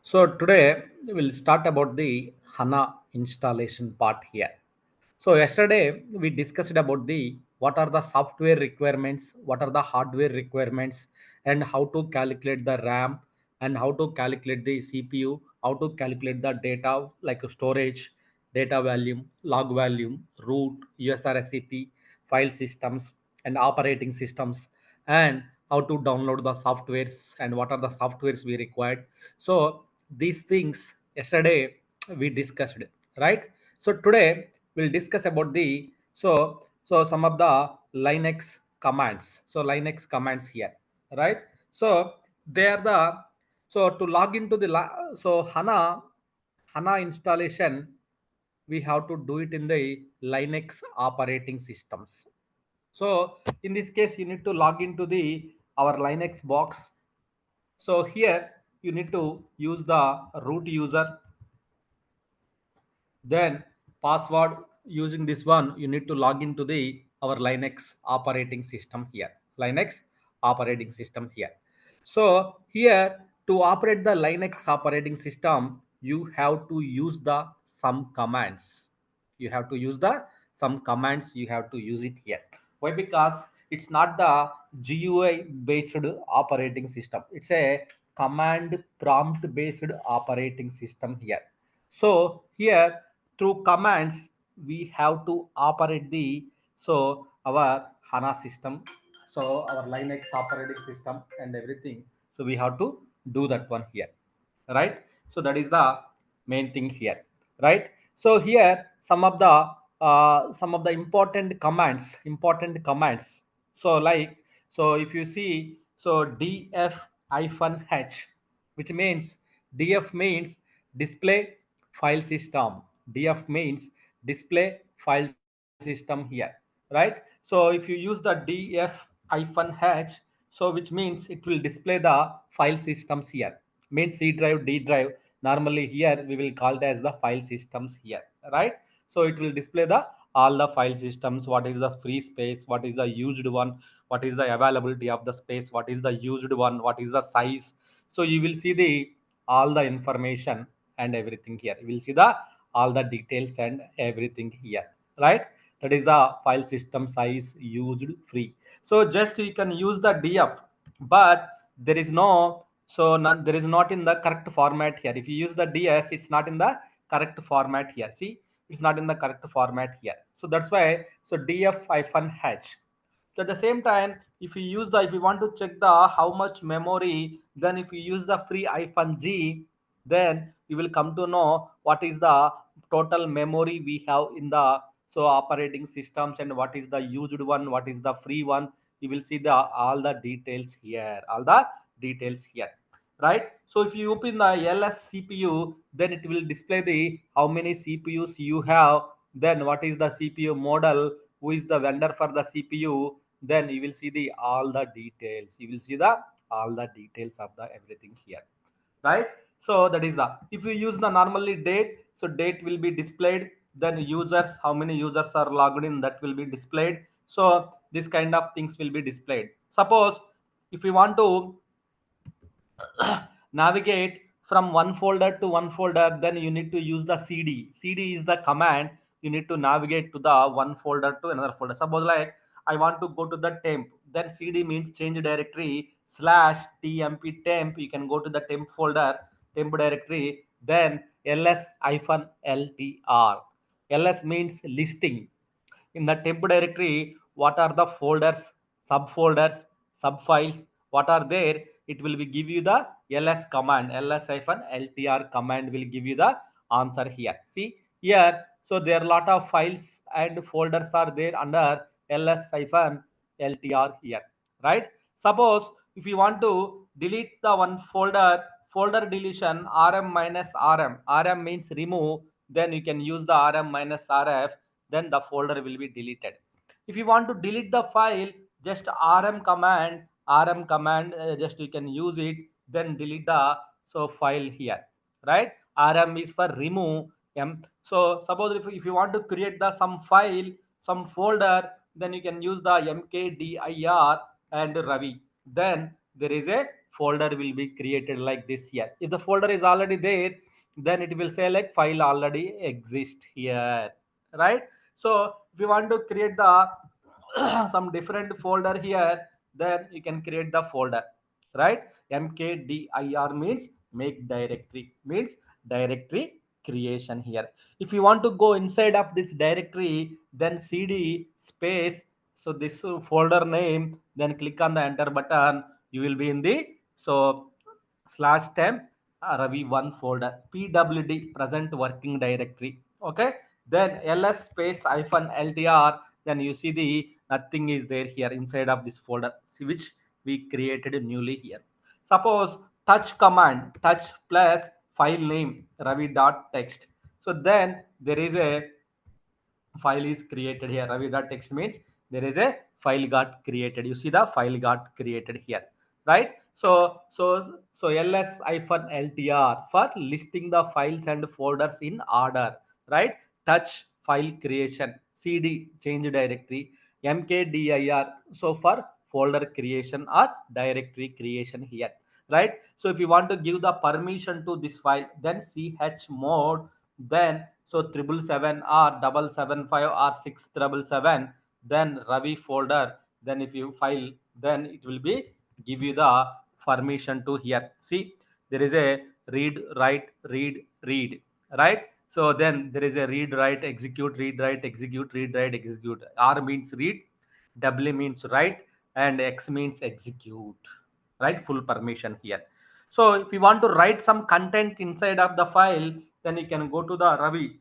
So today we'll start about the HANA installation part here. So yesterday we discussed about the what are the software requirements, what are the hardware requirements, and how to calculate the RAM and how to calculate the CPU, how to calculate the data like storage, data volume, log volume, root, USRSCP, file systems, and operating systems, and how to download the softwares and what are the softwares we required. So these things yesterday we discussed, right? So today we'll discuss about the some of the Linux commands. So Linux commands here, right? So they are the so to log into the so HANA installation, we have to do it in the Linux operating systems. So in this case, you need to log into the our Linux box. So here you need to use the root user, then password. Using this one you need to log into the our Linux operating system here, Linux operating system here. So here to operate the Linux operating system you have to use the some commands. You have to use the some commands, you have to use it here. Why? Because it's not the GUI based operating system, it's a command prompt based operating system here. So here through commands we have to operate the our HANA system, so our Linux operating system and everything. So we have to do that one here, right? So that is the main thing here, right? So here some of the important commands. So like, so if you see, so df hyphen h, which means df means display file system. Df means display file system here, right? So if you use the df hyphen h, so which means it will display the file systems here, means C drive, D drive. Normally here we will call it as the file systems here, right? So it will display the all the file systems, what is the free space, what is the used one, what is the availability of the space, what is the used one, what is the size. So you will see the all the information and everything here. You will see the all the details and everything here, right? That is the file system size used free. So just you can use the df, but there is no, there is not in the correct format here. If you use the ds, it's not in the correct format here. See, it's not in the correct format here. So that's why, so df hyphen h. So at the same time, if you use the, if you want to check the how much memory, then if you use the free hyphen g, then you will come to know what is the total memory we have in the operating systems, and what is the used one, what is the free one. You will see the all the details here, all the details here, right? So if you open the ls cpu, then it will display the how many cpus you have, then what is the cpu model, who is the vendor for the cpu. Then you will see the all the details, you will see the all the details of the everything here, right? So that is the, if you use the normally date, so date will be displayed, then users, how many users are logged in, that will be displayed. So this kind of things will be displayed. Suppose if you want to navigate from one folder to one folder, then you need to use the cd. Cd is the command, you need to navigate to the one folder to another folder. Suppose like I want to go to the temp, then cd means change directory slash tmp temp, you can go to the temp folder, temp directory, then ls hyphen ltr. Ls means listing. In the temp directory, what are the folders, subfolders, subfiles, what are there, it will be give you the ls command, ls-ltr command will give you the answer here. See here, so there are lot of files and folders are there under ls-ltr here, right? Suppose if you want to delete the one folder, folder deletion, rm minus rm, rm means remove, then you can use the rm minus rf, then the folder will be deleted. If you want to delete the file, just rm command, just you can use it, then delete the file here, right? Rm is for remove m. So suppose if you want to create the some file, some folder, then you can use the mkdir and ravi, then there is a folder will be created like this here. If the folder is already there, then it will say like file already exist here, right? So if you want to create the some different folder here, then you can create the folder, right? Mkdir means make directory, means directory creation here. If you want to go inside of this directory, then cd space, so this folder name, then click on the enter button, you will be in the so slash temp Ravi1 folder, pwd present working directory. Okay, then ls space hyphen ltr, then you see the nothing is there here inside of this folder, which we created newly here. Suppose touch command, touch plus file name ravi.text, so then there is a file is created here. Ravi.text means there is a file got created. You see the file got created here, right? So ls hyphen ltr for listing the files and folders in order, right? Touch file creation, cd change directory, mkdir so for folder creation or directory creation here, right? So if you want to give the permission to this file, then chmod, then so 777 or 775 or 6777, then Ravi folder, then if you file, then it will be give you the permission to here. See, there is a read, write, read, right? So then there is a read, write, execute, read, write, execute, read, write, execute. R means read, W means write, and X means execute, right? Full permission here. So if you want to write some content inside of the file, then you can go to the Ravi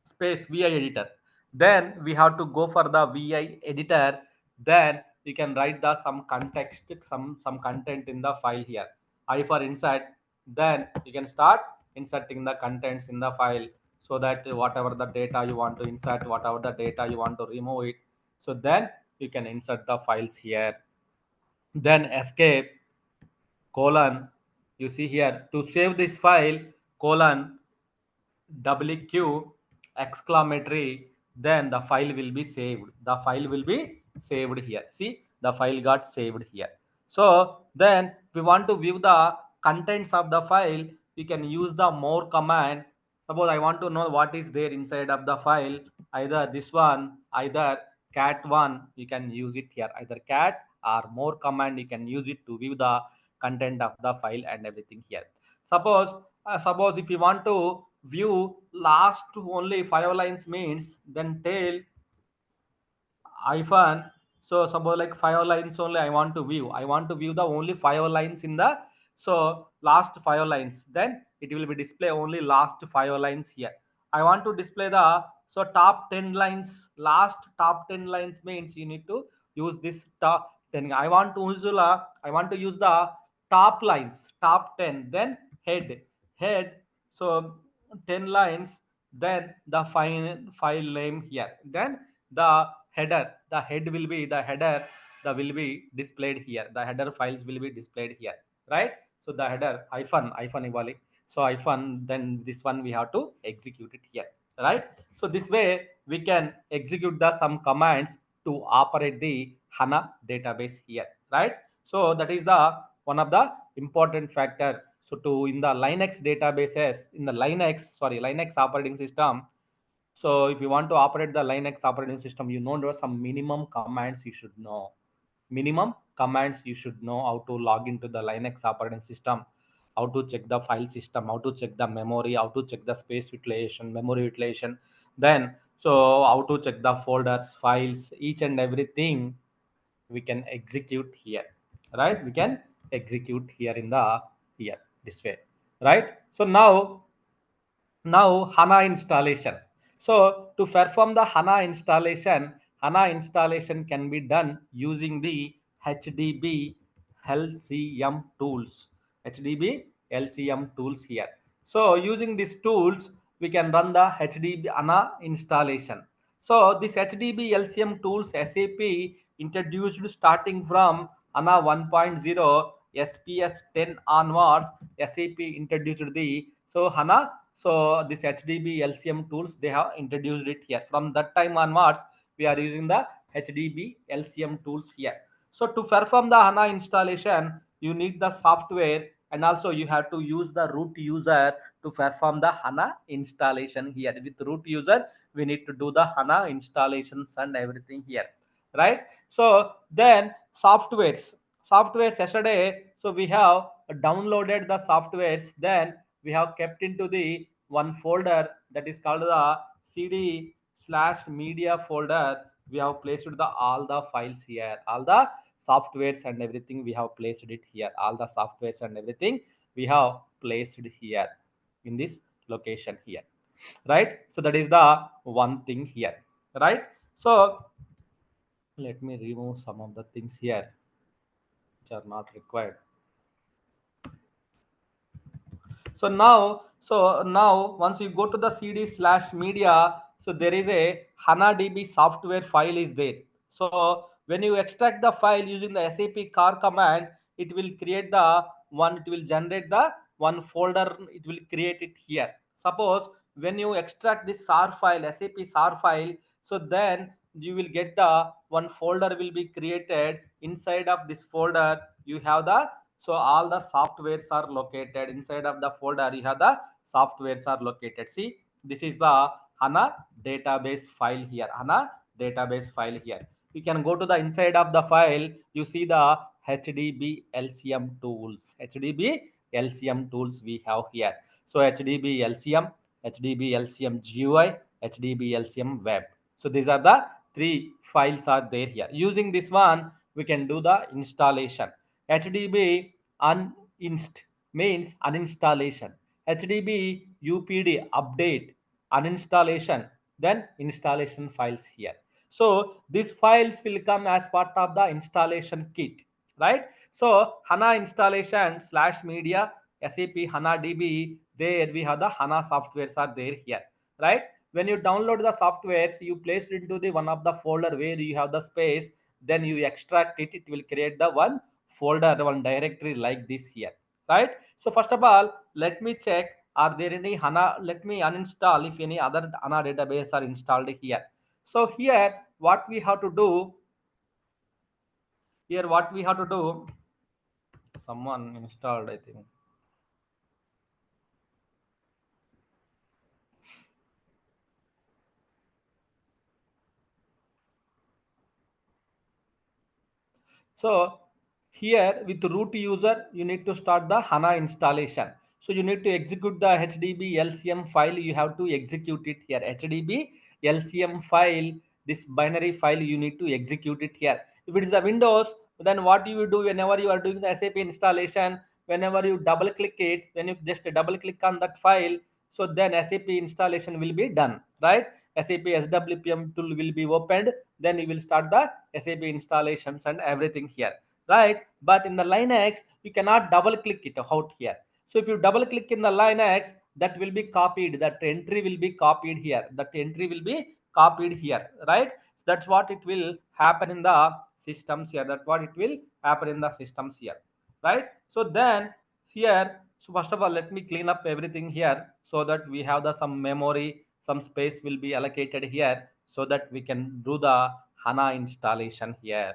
space vi editor, then we have to go for the vi editor, then you can write the some context, some content in the file here. I for insert, then you can start inserting the contents in the file, so that whatever the data you want to insert, whatever the data you want to remove it, so then you can insert the files here. Then escape colon, you see here to save this file, colon WQ exclamatory, then the file will be saved. The file will be saved here. See, the file got saved here. So then we want to view the contents of the file, we can use the more command. Suppose I want to know what is there inside of the file, either this one, either cat1, you can use it here, either cat or more command, you can use it to view the content of the file and everything here. Suppose if you want to view last only 5 lines means, then tail hyphen, so suppose like 5 lines only I want to view the only 5 lines in the, so last 5 lines, then it will be display only last 5 lines here. I want to display the so top 10 lines, last top 10 lines means you need to use this top 10. I want to use the top lines, top 10, then head, so 10 lines, then the file name here, then the head will be the header, the will be displayed here, the header files will be displayed here, right? So the header hyphen equally, so hyphen, then this one we have to execute it here, right? So this way we can execute the some commands to operate the HANA database here, right? So that is the one of the important factor. So to in the Linux databases, in the Linux operating system, so if you want to operate the Linux operating system, you know there are some minimum commands you should know. Minimum commands you should know how to log into the Linux operating system, how to check the file system, how to check the memory, how to check the space utilization, memory utilization. Then so how to check the folders, files, each and everything we can execute here, right? We can execute here in the here this way, right? So now HANA installation. So to perform the HANA installation can be done using the HDB LCM tools. HDB LCM tools here. So using these tools, we can run the HDB HANA installation. So this HDB LCM tools SAP introduced starting from HANA 1.0 SPS 10 onwards. SAP introduced the so HANA, so this HDB LCM tools, they have introduced it here. From that time onwards, we are using the HDB LCM tools here. So to perform the HANA installation, you need the software, and also you have to use the root user to perform the HANA installation here. With root user, we need to do the HANA installations and everything here, right? So then softwares yesterday, so we have downloaded the softwares, then we have kept into the one folder that is called the cd slash media folder. We have placed the all the files here, all the softwares and everything we have placed it here, all the softwares and everything we have placed it here in this location here, right? So that is the one thing here, right? So let me remove some of the things here which are not required. So now once you go to the cd slash media, so there is a HANA-DB software file is there. So when you extract the file using the SAP car command, it will create the one, it will generate the one folder, it will create it here. Suppose when you extract this SAR file, SAP SAR file, so then you will get the one folder will be created. Inside of this folder, you have the, so all the softwares are located inside of the folder. You have the softwares are located. See, this is the HANA database file here. HANA database file here. You can go to the inside of the file. You see the HDB LCM tools. HDB LCM tools we have here. So HDB LCM, HDB LCM GUI, HDB LCM web. So these are the three files are there here. Using this one, we can do the installation. HDB uninst means uninstallation. HDB UPD update uninstallation. Then installation files here. So these files will come as part of the installation kit, right? So HANA installation slash media SAP HANA DB. There we have the HANA softwares are there here, right? When you download the softwares, you place it into the one of the folder where you have the space, then you extract it, it will create the one folder, one directory like this here, right? So first of all, let me check, are there any HANA, let me uninstall if any other HANA database are installed here. So what we have to do, here what we have to do, someone installed, I think. So here with root user, you need to start the HANA installation. So you need to execute the HDB LCM file. You have to execute it here. HDB LCM file, this binary file, you need to execute it here. If it is a Windows, then what you will do whenever you are doing the SAP installation, whenever you double click it, when you just double click on that file, so then SAP installation will be done, right? SAP SWPM tool will be opened, then you will start the SAP installations and everything here, right? But in the Linux, you cannot double click it out here. So if you double click in the Linux, that will be copied, that entry will be copied here, that entry will be copied here, right? So that's what it will happen in the systems here, that's what it will happen in the systems here, right? So then here, so first of all, let me clean up everything here so that we have the some memory, some space will be allocated here so that we can do the HANA installation here.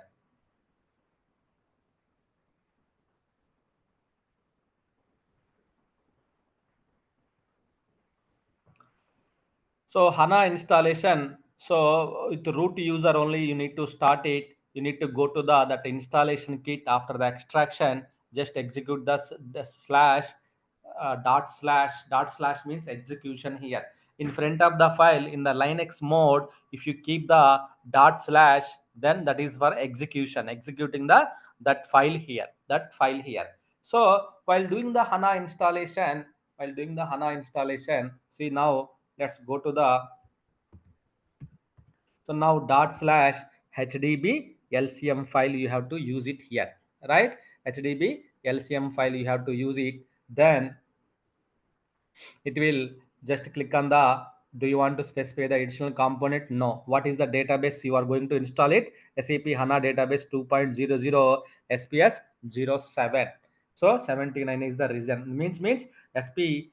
So HANA installation, so with root user only, you need to start it. You need to go to that installation kit. After the extraction, just execute the slash, dot slash means execution here. In front of the file in the Linux mode, if you keep the dot slash, then that is for execution, executing that file here, that file here. So while doing the HANA installation, see now, let's go to the, so now dot slash hdb lcm file you have to use it here, right? hdb lcm file you have to use it. Then it will just click on the, do you want to specify the additional component? No. What is the database you are going to install it? SAP HANA database 2.00 SPS 07. So 79 is the reason, means SPS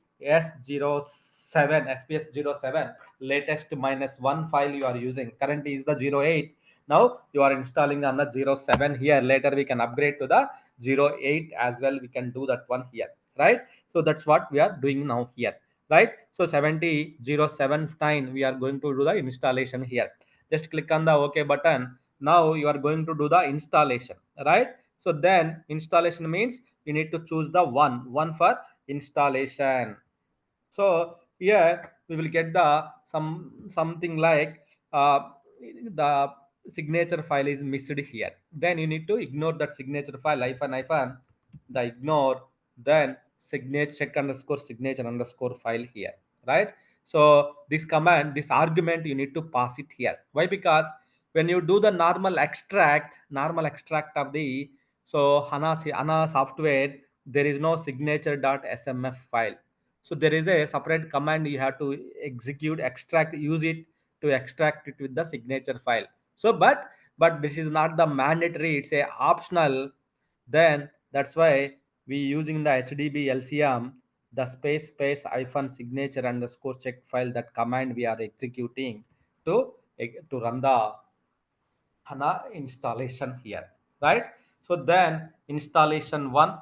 07, SPS 07 latest -1 file you are using. Currently is the 08. Now you are installing on the 07 here. Later we can upgrade to the 08 as well, we can do that one here, right? So that's what we are doing now here, right? So 7007 time we are going to do the installation here. Just click on the OK button. Now you are going to do the installation, right? So then installation means you need to choose the one for installation. So here we will get the something like the signature file is missed here. Then you need to ignore that signature file hyphen the ignore, then signature check underscore signature underscore file here, right? So this command, this argument, you need to pass it here. Why? Because when you do the normal extract of the HANA software, there is no signature.smf file. So there is a separate command you have to execute, extract, use it to extract it with the signature file. So but this is not the mandatory, it's a optional. Then that's why we using the HDB LCM, the space hyphen signature underscore check file, that command we are executing to to run the HANA installation here, right? So then installation one.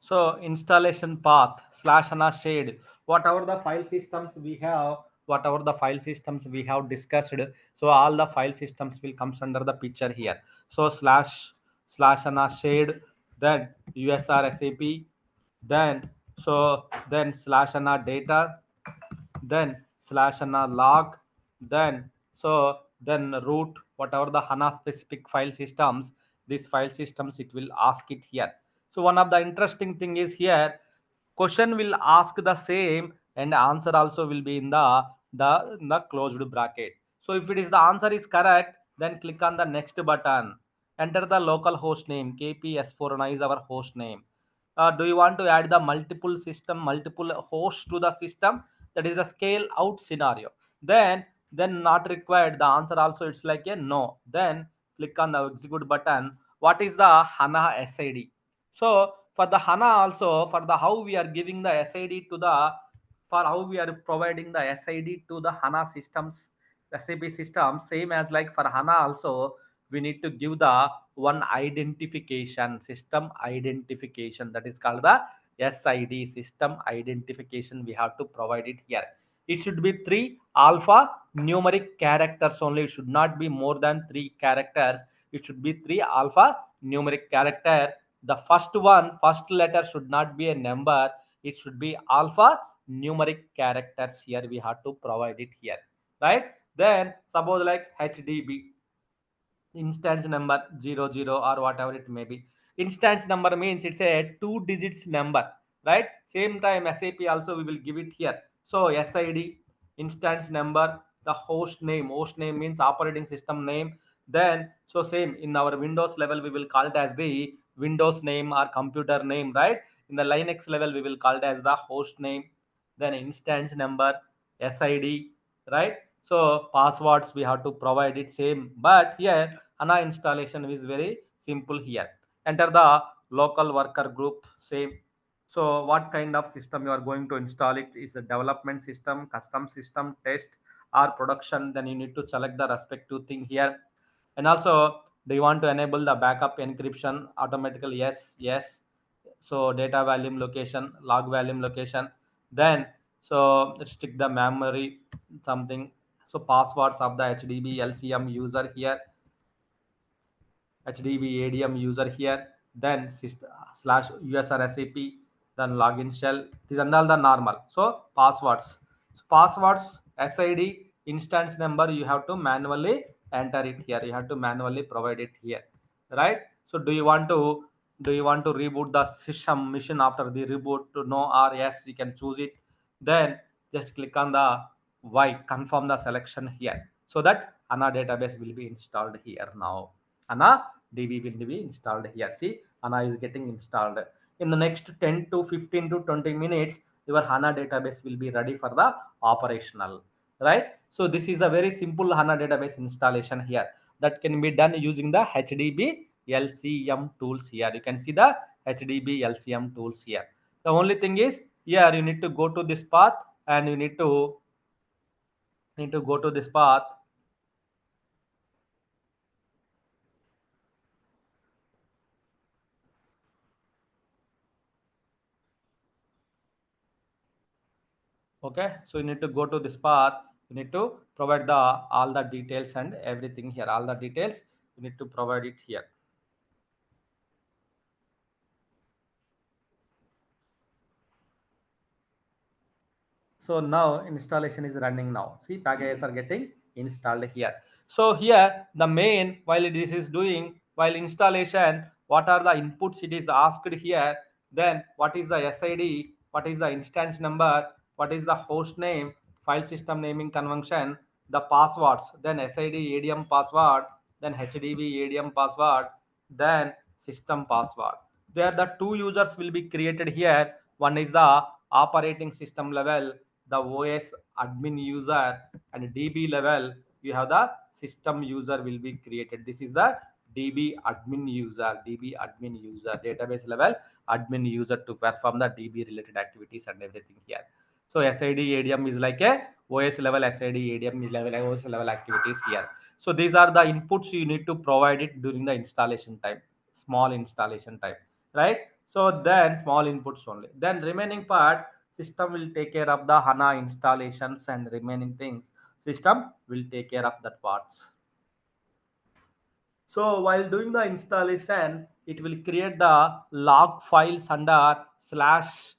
So installation path slash HANA shade, whatever the file systems we have, whatever the file systems we have discussed, so all the file systems will comes under the picture here. So slash HANA shade, then USR SAP, then then slash HANA data, then slash HANA log, then then root, whatever the HANA specific file systems, these file systems it will ask it here. So one of the interesting thing is here, question will ask the same and answer also will be in the closed bracket. So if it is the answer is correct, then click on the next button, enter the local host name. KPS49 is our host name. Do you want to add the multiple hosts to the system? That is the scale out scenario. Then not required, the answer also it's like a no. Then click on the execute button. What is the HANA SID? So for the HANA also, for the how we are giving the SID to the, for how we are providing the SID to the HANA systems, SAP system, same as like for HANA also, we need to give the one identification, system identification, that is called the SID, system identification. We have to provide it here. It should be three alpha numeric characters only. It should not be more than three characters. It should be three alpha numeric character. The first letter should not be a number. It should be alpha numeric characters. Here we have to provide it here, right? Then suppose like HDB, instance number 00 or whatever it may be. Instance number means it's a two digits number, right? Same time SAP also we will give it here. So SID, instance number, the host name means operating system name. Then so same in our Windows level we will call it as the Windows name or computer name, right? In the Linux level we will call it as the host name, then instance number, SID, right? So passwords we have to provide it same, but here HANA installation is very simple here. Enter the local worker group, same. So what kind of system you are going to install? It is a development system, custom system, test, or production. Then you need to select the respective thing here. And also, do you want to enable the backup encryption automatically? Yes, yes. So data volume location, log volume location. Then so restrict the memory something. So passwords of the HDB LCM user here, HDB ADM user here, then slash USR SAP, then login shell. These are all the normal. So passwords. So passwords, SID, instance number, you have to manually enter it here. You have to manually provide it here, right? So do you want to reboot the system mission after the reboot to no or yes? You can choose it. Then just click on the Y, confirm the selection here, so that HANA database will be installed here now. HANA DB will be installed here. See, HANA is getting installed. In the next 10 to 15 to 20 minutes, your HANA database will be ready for the operational, right? So this is a very simple HANA database installation here that can be done using the HDB LCM tools here. You can see the HDB LCM tools here. The only thing is here you need to go to this path, and you need to go to this path. Okay, so you need to go to this path. You need to provide the all the details and everything here, all the details you need to provide it here. So now installation is running now. See, packages are getting installed here. So here the main, while this is doing, while installation, what are the inputs it is asked here, then what is the SID, what is the instance number, what is the host name, file system naming convention, the passwords, then SID ADM password, then HDB ADM password, then system password. There the two users will be created here. One is the operating system level, the OS admin user, and DB level you have the system user will be created. This is the DB admin user, database level admin user to perform the DB related activities and everything here. So SID ADM is like a OS level, SID ADM is level OS level activities here. So these are the inputs you need to provide it during the installation time, small installation time, right? So then small inputs only. Then remaining part, system will take care of the HANA installations and remaining things. System will take care of that parts. So while doing the installation, it will create the log files under slash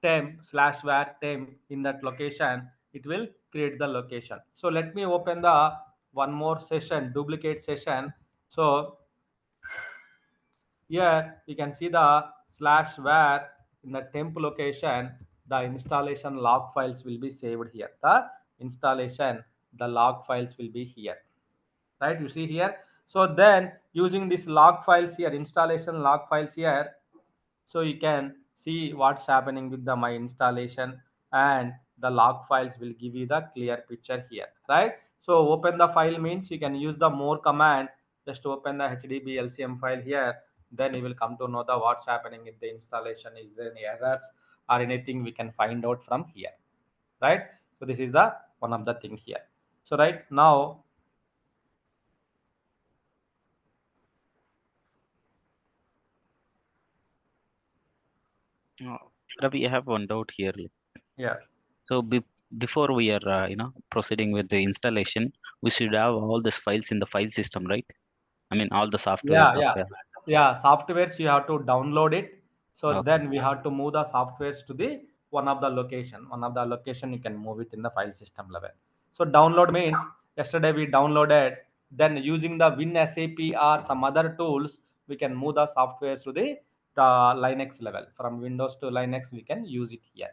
temp slash var temp in that location. It will create the location. So let me open the one more session, duplicate session. So here you can see the slash var in the temp location. The installation log files will be saved here. The installation, the log files will be here, right? You see here. So then using this log files here, installation log files here, so you can see what's happening with the my installation, and the log files will give you the clear picture here, right? So open the file means you can use the more command. Just open the HDB LCM file here, then you will come to know the what's happening in the installation. Is there any errors or anything we can find out from here, right? So this is the one of the thing here. So right now, Ravi, I have one doubt here. yeah. So before we are, proceeding with the installation, we should have all these files in the file system, right? I mean, all the software, Yeah, yeah, software. yeah. Softwares you have to download it. So Okay. then we have to move the softwares to the one of the location. One of the location you can move it in the file system level. So download means yesterday we downloaded. Then using the WinSAP or some other tools, we can move the softwares to the Linux level. From Windows to Linux, we can use it here.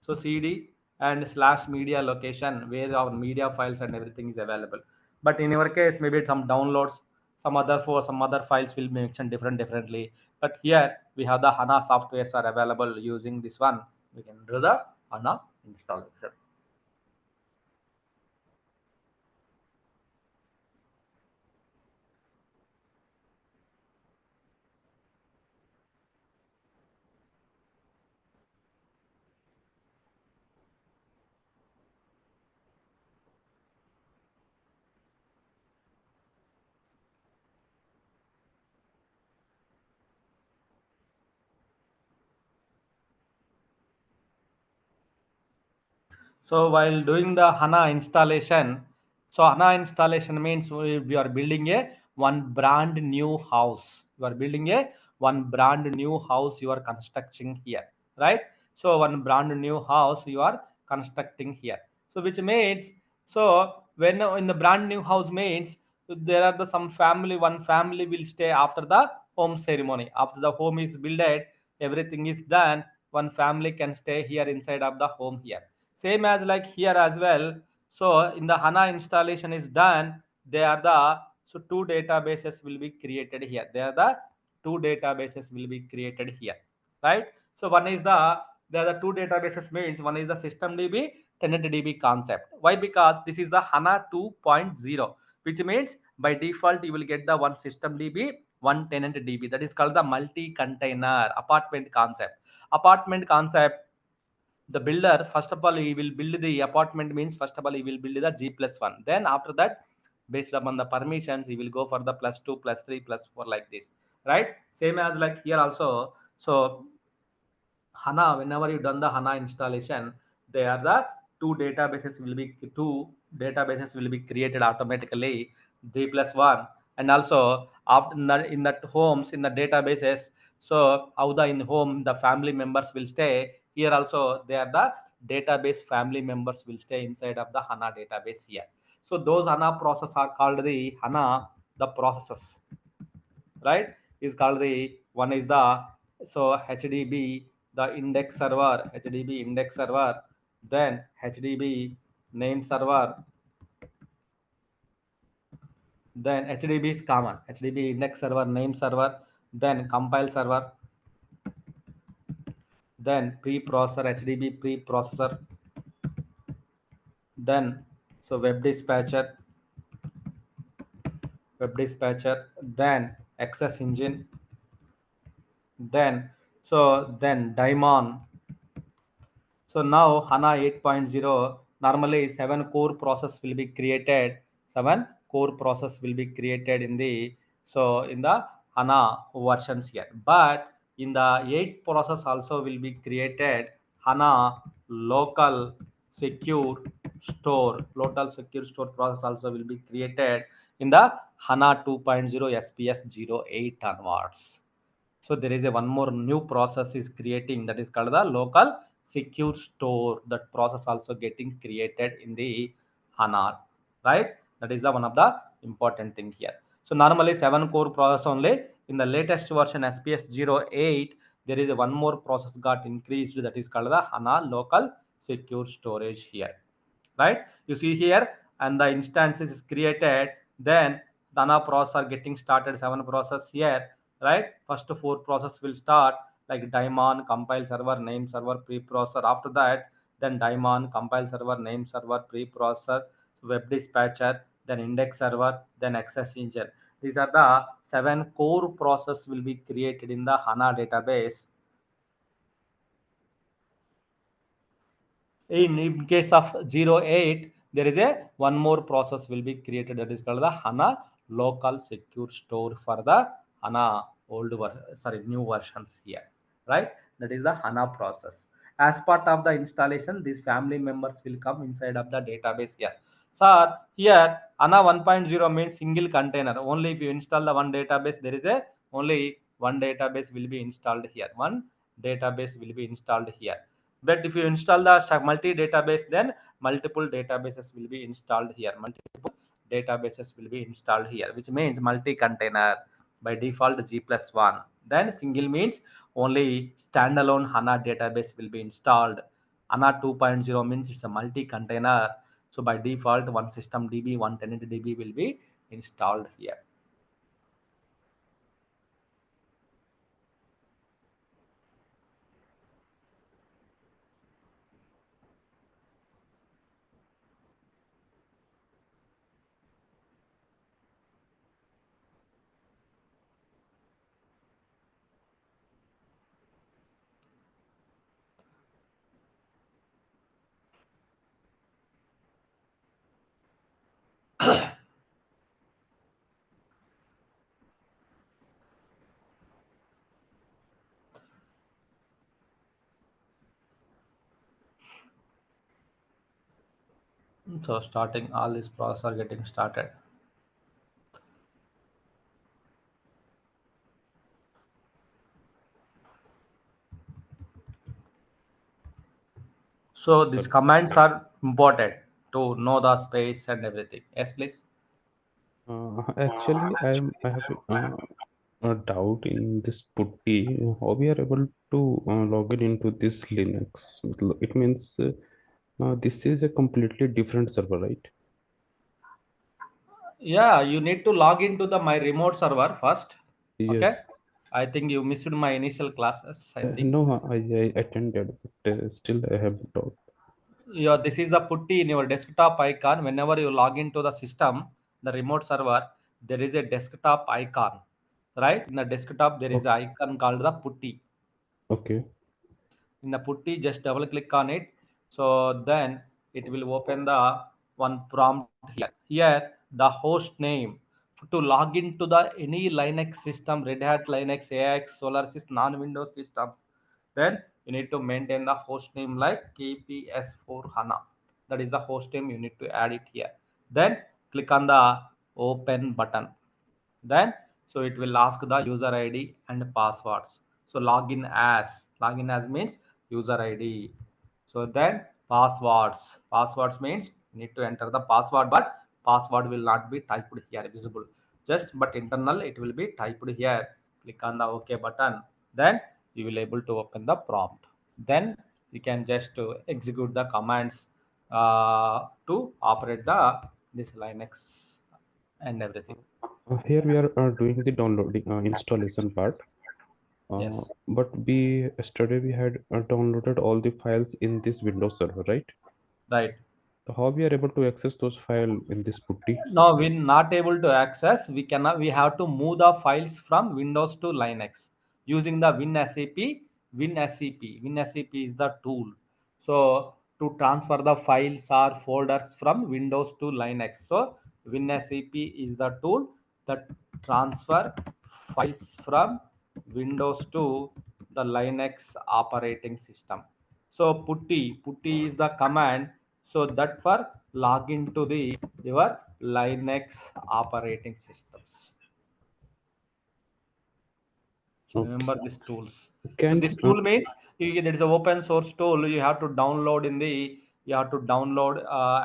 So CD and slash media location where our media files and everything is available. But in your case, maybe some downloads, some other for some other files will be mentioned differently. But here we have the HANA softwares are available using this one. We can do the HANA installation. So while doing the HANA installation, so HANA installation means we are building a one brand new house. You are building a one brand new house you are constructing here, right? So one brand new house you are constructing here. So which means, so when in the brand new house means there are the some family, one family will stay after the home ceremony. After the home is built, everything is done. One family can stay here inside of the home here, same as like here as well. So in the HANA installation is done, they are the, so two databases will be created here. They are the two databases will be created here, right? So one is the, there are the two databases means one is the system DB, tenant DB concept. Why? Because this is the HANA 2.0, which means by default you will get the one system DB, one tenant DB. That is called the multi-container apartment concept. Apartment concept, the builder first of all he will build the apartment means first of all he will build the G plus 1, then after that based upon the permissions he will go for the plus 2 plus 3 plus 4 like this, right? Same as like here also. So HANA, whenever you done the HANA installation, they are the two databases will be created automatically, 3 plus 1, and also after in that homes in the databases. So how the in home the family members will stay here also they are the database family members will stay inside of the HANA database here. So those HANA process are called the HANA the processes, right? Is called the one is the so HDB the index server, HDB index server, then HDB name server, then HDB is common, HDB index server name server, then compile server, then preprocessor HDB preprocessor, then so web dispatcher, then access engine, then then daemon. So now HANA 8.0, normally seven core process will be created. Seven core process will be created in the in the HANA versions here. But in the 8 process also will be created HANA local secure local secure store process also will be created in the HANA 2.0 SPS 08 onwards. So there is a one more new process is creating, that is called the local secure store. That process also getting created in the HANA, right? That is the one of the important thing here. So normally seven core process only. In the latest version SPS 08, there is a one more process got increased, that is called the HANA local secure storage here, right? You see here, and the instances is created, then dana process are getting started, seven process here, right? First four process will start like daemon compile server name server preprocessor, after that then daemon compile server name server preprocessor, web dispatcher, then index server, then access engine. These are the seven core process will be created in the HANA database. In case of 08, there is a one more process will be created, that is called the HANA local secure store for the HANA sorry new versions here, right? That is the HANA process. As part of the installation, these family members will come inside of the database here. Sir, here HANA 1.0 means single container. Only if you install the one database, there is a only one database will be installed here. One database will be installed here. But if you install the multi database, then multiple databases will be installed here. Multiple databases will be installed here, which means multi container by default G plus 1. Then single means only standalone HANA database will be installed. HANA 2.0 means it's a multi container. So by default, one system DB, one tenant DB will be installed here. So starting all these process are getting started. So these commands are important to know the space and everything. Yes, please. Actually, I have a doubt in this putty. How we are able to log in into this Linux? It means this is a completely different server, right? Yeah, you need to log into the my remote server first. Okay. Yes. I think you missed my initial classes, I think. No, I attended, but still I have doubt. Yeah, this is the putty in your desktop icon. Whenever you log into the system, the remote server, there is a desktop icon. Right? In the desktop, there is O- an icon called the putty. Okay. In the putty, just double click on it. So then it will open the one prompt here. Here the host name to log into the any Linux system, Red Hat Linux, AX, Solaris, non-Windows systems, then you need to maintain the host name like KPS4 HANA. That is the host name, you need to add it here. Then click on the open button. Then so it will ask the user id and passwords. So login as means user id. So then passwords means you need to enter the password, but password will not be typed here visible, just but internal it will be typed here. Click on the ok button. Then you will able to open the prompt. Then you can just execute the commands to operate the this linux and everything. Here we are doing the downloading installation part. Yes, But we yesterday we had downloaded all the files in this Windows server, right? right. So how we are able to access those files in this putty? Now we're not able to access. We cannot. We have to move the files from Windows to Linux using the WinSAP. WinSAP is the tool. So to transfer the files or folders from Windows to Linux. So WinSAP is the tool that transfer files from Windows to the Linux operating system. So putty is the command. So that for login to the your Linux operating systems. So Okay. remember these tools. So Can this tool means there is an open source tool. You have to download you have to download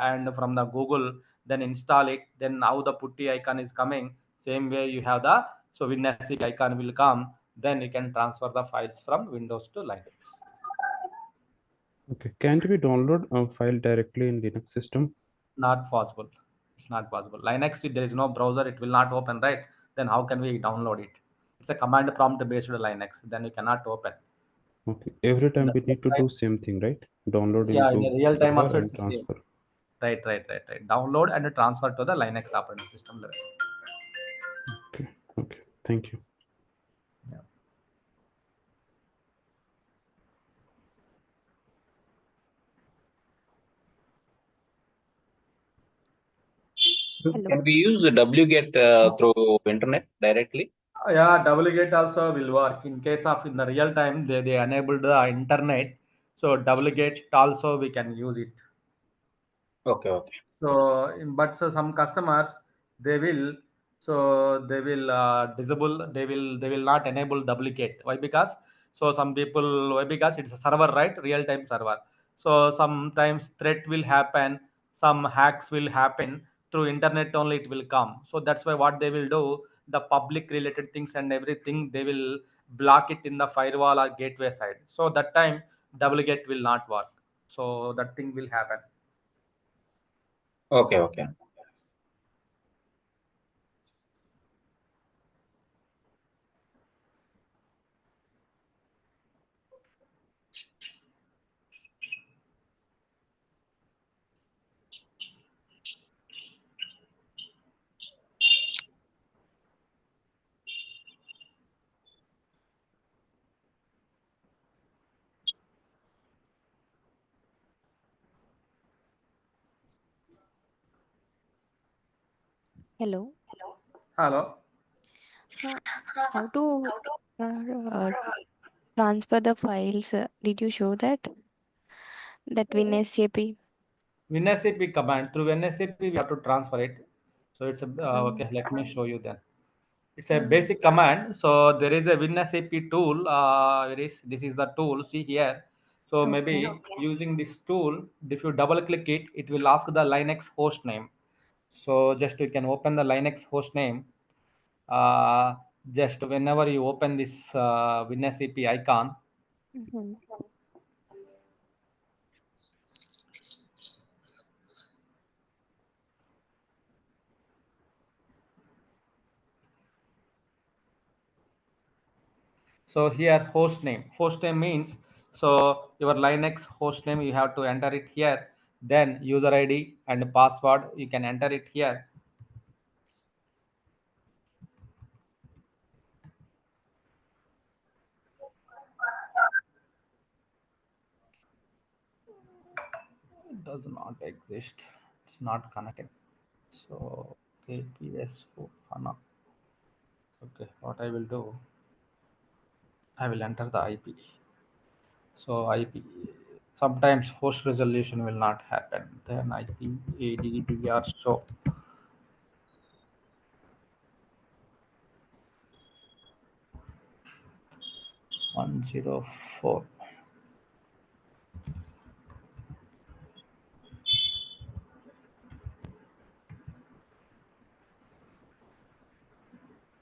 and from the Google, then install it. Then now the putty icon is coming. Same way you have the so WinSCP icon will come. Then you can transfer the files from Windows to Linux. okay, can't we download a file directly in Linux system? Not possible. It's not possible. Linux, if there is no browser, it will not open, right? Then how can we download it? It's a command prompt based Linux. Then you cannot open. Okay, every In time the we real need to do time, same thing, right? Download yeah, in the into real time server also it's and the same. transfer. Right. Download and transfer to the Linux operating system level. Okay, okay, thank you. Yeah. So Hello. can we use the wget through internet directly? Yeah, WGate also will work in case of in the real time they enabled the internet. So WGate also we can use it. Okay, okay. So but so some customers they will they will disable they will not enable duplicate. Why? Because so some people, why? Because it's a server, right? Real time server. So sometimes threat will happen, some hacks will happen through internet only it will come. So that's why what they will do, the public related things and everything they will block it in the firewall or gateway side. So that time duplicate will not work. So that thing will happen. Okay, okay. Hello. Hello. Uh, how to uh, transfer the files? Did you show that WinSAP? WinSAP command through WinSAP we have to transfer it. So it's a Um, okay. Let me show you then. It's a um, basic command. So there is a WinSAP tool. This is the tool. See here. So okay. maybe using this tool, if you double click it, it will ask the Linux host name. So just you can open the Linux host name. Uh, just whenever you open this WinSAP icon, Mhm. so here host name means so your Linux host name you have to enter it here. Then user ID and password you can enter it here. does not exist. It's not connecting. So KPS4 HANA. Okay, what I will do, I will enter the IP. So IP. Sometimes host resolution will not happen. Then IP ADDR show 104.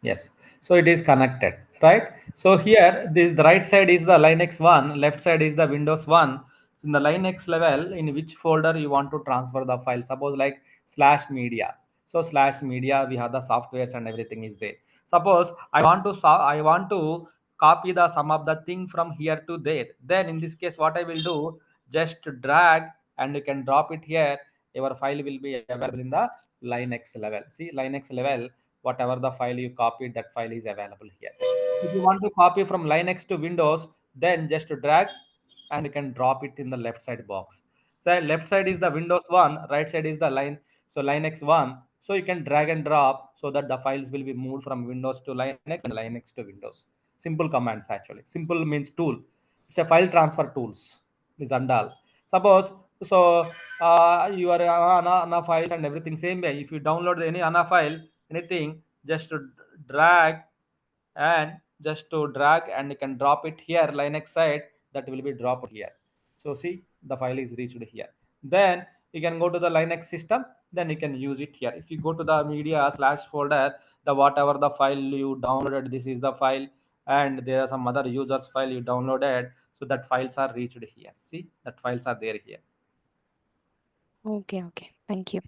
Yes. So it is connected, right? So here, the right side is the Linux one, left side is the Windows one. In the Linux level, in which folder you want to transfer the file? Suppose like slash media. So slash media, we have the softwares and everything is there. Suppose I want to copy the some of the thing from here to there. Then in this case, what I will do, just drag and you can drop it here. Your file will be available in the Linux level. See, Linux level, whatever the file you copied, that file is available here. If you want to copy from Linux to Windows, then just drag and you can drop it in the left side box. So left side is the Windows one, right side is the line. So Linux one. So you can drag and drop so that the files will be moved from Windows to Linux and Linux to Windows. Simple commands actually. Simple means tool. It's a file transfer tools. Is and all. Suppose so your ANA files and everything same way. If you download any ANA file, anything, just to drag and just to drag and you can drop it here Linux side, that will be dropped here. So see, the file is reached here. Then you can go to the Linux system, then you can use it here. If you go to the media slash folder, the whatever the file you downloaded, this is the file, and there are some other users file you downloaded, so that files are reached here. See, that files are there here. Okay, okay. Thank you.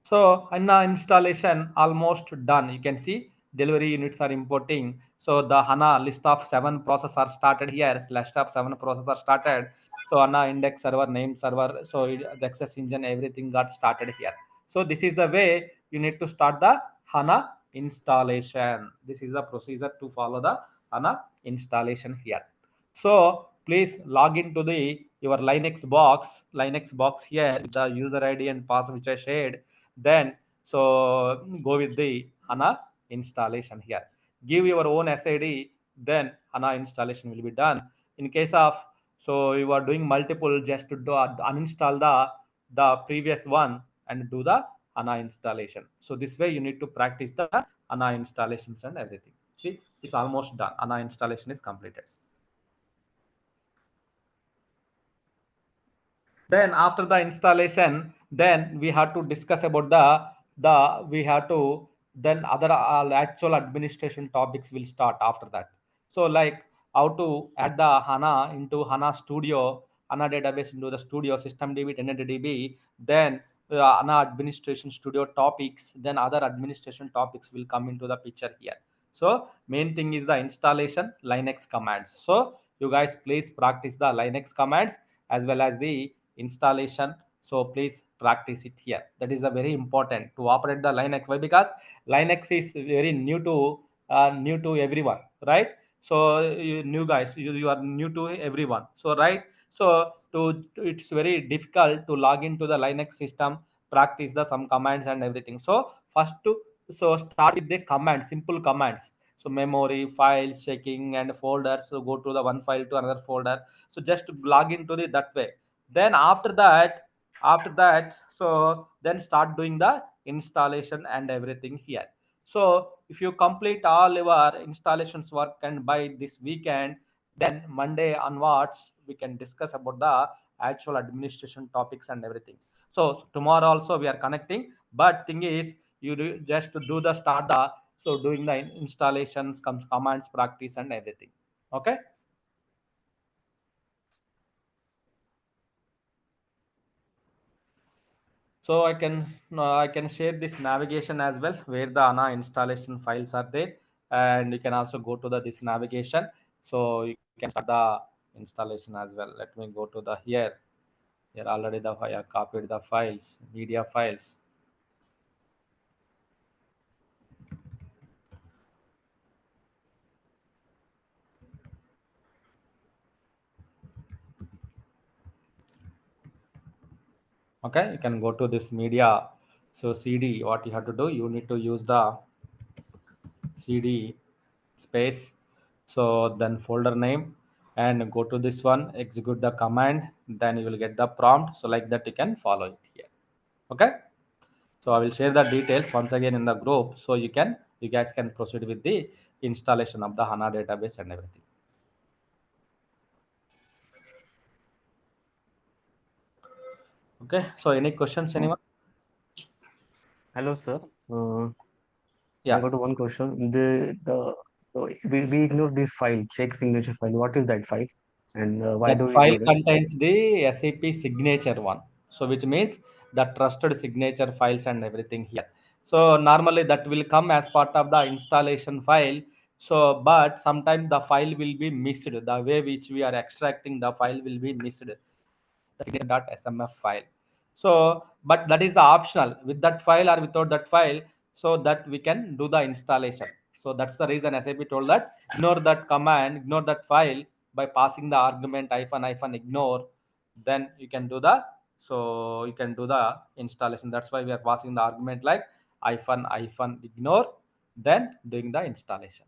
So HANA installation almost done. You can see delivery units are importing. So the HANA list of 7 processes are started here. List of 7 processes are started. So HANA index server, name server, so the access engine, everything got started here. So this is the way you need to start the HANA installation. This is the procedure to follow the HANA installation here. So please log into the your Linux box here with the user ID and password which I shared. Then so go with the HANA installation here. Give your own SID, then HANA installation will be done. In case of so you are doing multiple, just to do uninstall the previous one and do the HANA installation. So this way you need to practice the HANA installations and everything. See, it's almost done. HANA installation is completed. Then after the installation, then we have to discuss about the we have to then other actual administration topics will start after that. So like how to add the HANA into HANA Studio, HANA database into the Studio, system DB, tenant DB, then HANA administration studio topics, then other administration topics will come into the picture here. So main thing is the installation Linux commands. So you guys please practice the Linux commands as well as the installation. So please practice it here. That is a very important to operate the Linux. Why? Because Linux is very new to everyone, right? So you new guys, you are new to everyone. So right. So it's very difficult to log into the Linux system, practice the some commands and everything. So first to so start with the commands, simple commands. So memory, files, checking and folders. So go to the one file to another folder. So just log into the that way. Then after that, so then start doing the installation and everything here. So if you complete all your installations work and by this weekend, then Monday onwards we can discuss about the actual administration topics and everything. So tomorrow also we are connecting, but thing is you just do the start the so doing the installations, commands, practice and everything. Okay. So I can share this navigation as well where the ANA installation files are there, and you can also go to the this navigation. So you can start the installation as well. Let me go to the here. Here already the I have copied the files, media files. Okay, you can go to this media. So CD, what you have to do, you need to use the CD space. So then folder name and go to this one, execute the command, then you will get the prompt. So like that you can follow it here. Okay. So I will share the details once again in the group, so you guys can proceed with the installation of the HANA database and everything. Okay. So any questions, anyone? Hello, sir. I Yeah. got one question. We ignore this file, check signature file. What is that file, and why That do we file ignore it? contains the SAP signature one. So which means the trusted signature files and everything here. So normally that will come as part of the installation file. So but sometimes the file will be missed. The way which we are extracting the file will be missed. The signature.smf file. So but that is the optional with that file or without that file, so that we can do the installation. So that's the reason SAP told that ignore that command, ignore that file by passing the argument hyphen ignore, then you can do the, so you can do the installation. That's why we are passing the argument like hyphen ignore, then doing the installation.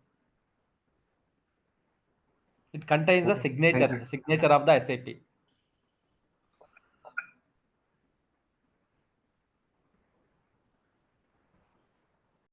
It contains the Okay, thank you. signature of the SAP.